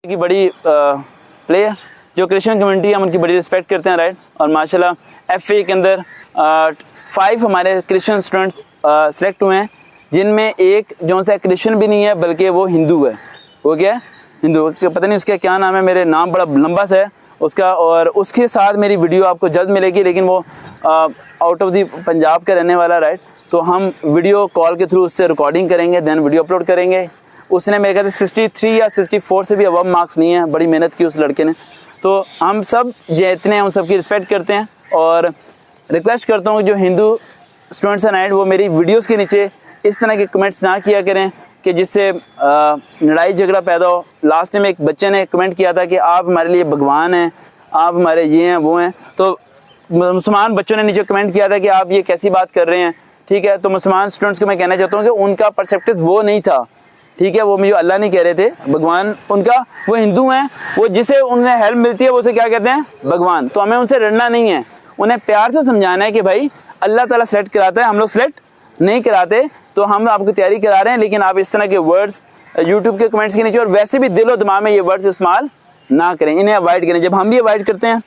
की बड़ी प्ले है, जो क्रिश्चियन कम्युनिटी है हम उनकी बड़ी रिस्पेक्ट करते हैं, राइट। और माशाल्लाह FA के अंदर 5 हमारे क्रिश्चियन स्टूडेंट्स सेलेक्ट हुए हैं, जिनमें एक जो सा क्रिश्चियन भी नहीं है बल्कि वो हिंदू है। वो क्या है? हिंदू। पता नहीं उसका क्या नाम है, मेरे नाम बड़ा लंबा सा है उसका, और उसके साथ मेरी वीडियो आपको जल्द मिलेगी, लेकिन वो आउट ऑफ दी पंजाब का रहने वाला, राइट। तो हम वीडियो कॉल के थ्रू उससे रिकॉर्डिंग करेंगे, देन वीडियो अपलोड करेंगे। उसने मेरे ख्याल से 63 या 64 से भी अबव मार्क्स नहीं है, बड़ी मेहनत की उस लड़के ने। तो हम सब जितने हैं उन सबकी रिस्पेक्ट करते हैं, और रिक्वेस्ट करता हूँ जो हिंदू स्टूडेंट्स हैं राइट, वो मेरी वीडियोस के नीचे इस तरह के कमेंट्स ना किया करें कि जिससे लड़ाई झगड़ा पैदा हो। लास्ट टाइम एक बच्चे ने कमेंट किया था कि आप हमारे लिए भगवान हैं, आप हमारे ये हैं वो हैं। तो मुसलमान बच्चों ने नीचे कमेंट किया था कि आप ये कैसी बात कर रहे हैं, ठीक है। तो मुसलमान स्टूडेंट्स को मैं कहना चाहता हूँ कि उनका परस्पेक्टिव वो नहीं था, ठीक है। वो मुझे अल्लाह नहीं कह रहे थे, भगवान उनका, वो हिंदू हैं, वो जिसे उन्हें हेल्प मिलती है वो उसे क्या कहते हैं? भगवान। तो हमें उनसे लड़ना नहीं है, उन्हें प्यार से समझाना है कि भाई अल्लाह ताला सेलेक्ट कराता है, हम लोग सेलेक्ट नहीं कराते। तो हम आपको तैयारी करा रहे हैं, लेकिन आप इस तरह के वर्ड्स यूट्यूब के कमेंट्स के नीचे और वैसे भी दिलो दिमाग में ये वर्ड्स इस्तेमाल ना करें, इन्हें अवॉइड करें। जब हम भी अवॉइड करते हैं,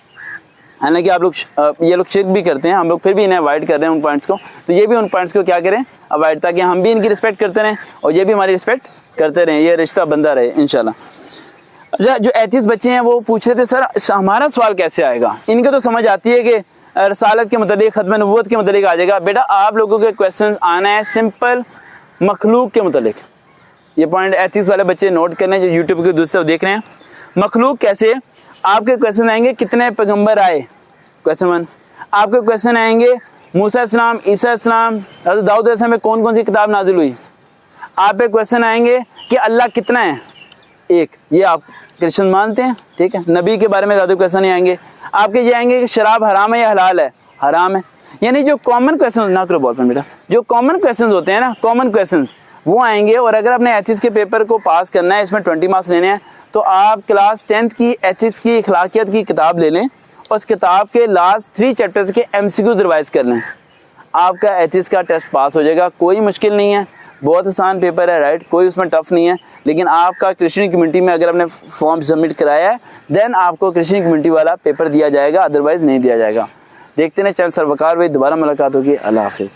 हालांकि आप लोग ये लोग शिरक भी करते हैं, हम लोग फिर भी इन्हें अवॉइड कर रहे हैं उन पॉइंट्स को। तो ये भी उन पॉइंट्स को क्या करें? अवॉइड, ताकि हम भी इनकी रिस्पेक्ट करते रहें और ये भी हमारी रिस्पेक्ट करते रहें, ये रिश्ता बंदा रहे इंशाल्लाह। अच्छा, जो एथिस्ट बच्चे हैं वो पूछ रहे थे सर हमारा सवाल कैसे आएगा? इनको तो समझ आती है कि रसालत के मतलब, खत्म नबूवत के मतलब आ जाएगा। बेटा आप लोगों के क्वेश्चन आना है सिंपल मखलूक के मतलब। ये पॉइंट एथिस्ट वाले बच्चे नोट करने, जो यूट्यूब के दूसरी तरफ देख रहे हैं। मखलूक कैसे? आपके क्वेश्चन आएंगे कितने पैगंबर आए, क्वेश्चन 1। आपके क्वेश्चन आएंगे मूसा इस्लाम, ईसा इस्लाम, हज़रत दाऊद इस्लाम में कौन कौन सी किताब नाजिल हुई। आप पे क्वेश्चन आएंगे कि अल्लाह कितना है? एक। ये आप क्रिश्चियन मानते हैं, ठीक है। नबी के बारे में ज़्यादा क्वेश्चन नहीं आएंगे। आपके ये आएंगे कि शराब हराम है या हलाल है? हराम है। यानी जो कॉमन क्वेश्चन, ना करो बॉलपेन बेटा, जो कॉमन क्वेश्चन होते हैं ना, कॉमन क्वेश्चन वो आएंगे। और अगर आपने एथिक्स के पेपर को पास करना है, इसमें 20 मार्क्स लेने हैं, तो आप क्लास 10th की एथिक्स की अखलाकियत की किताब ले लें, उस किताब के लास्ट 3 चैप्टर्स के MCQs रिवाइज कर लें, आपका एथिक्स का टेस्ट पास हो जाएगा। कोई मुश्किल नहीं है, बहुत आसान पेपर है, राइट। कोई उसमें टफ नहीं है। लेकिन आपका क्रिश्चियन कम्युनिटी में अगर आपने फॉर्म सबमिट कराया है, देन आपको क्रिश्चियन कम्युनिटी वाला पेपर दिया जाएगा, अदरवाइज नहीं दिया जाएगा। देखते हैं चैनल सर वकार भाई, दोबारा मुलाकात होगी। अल्लाह हाफिज़।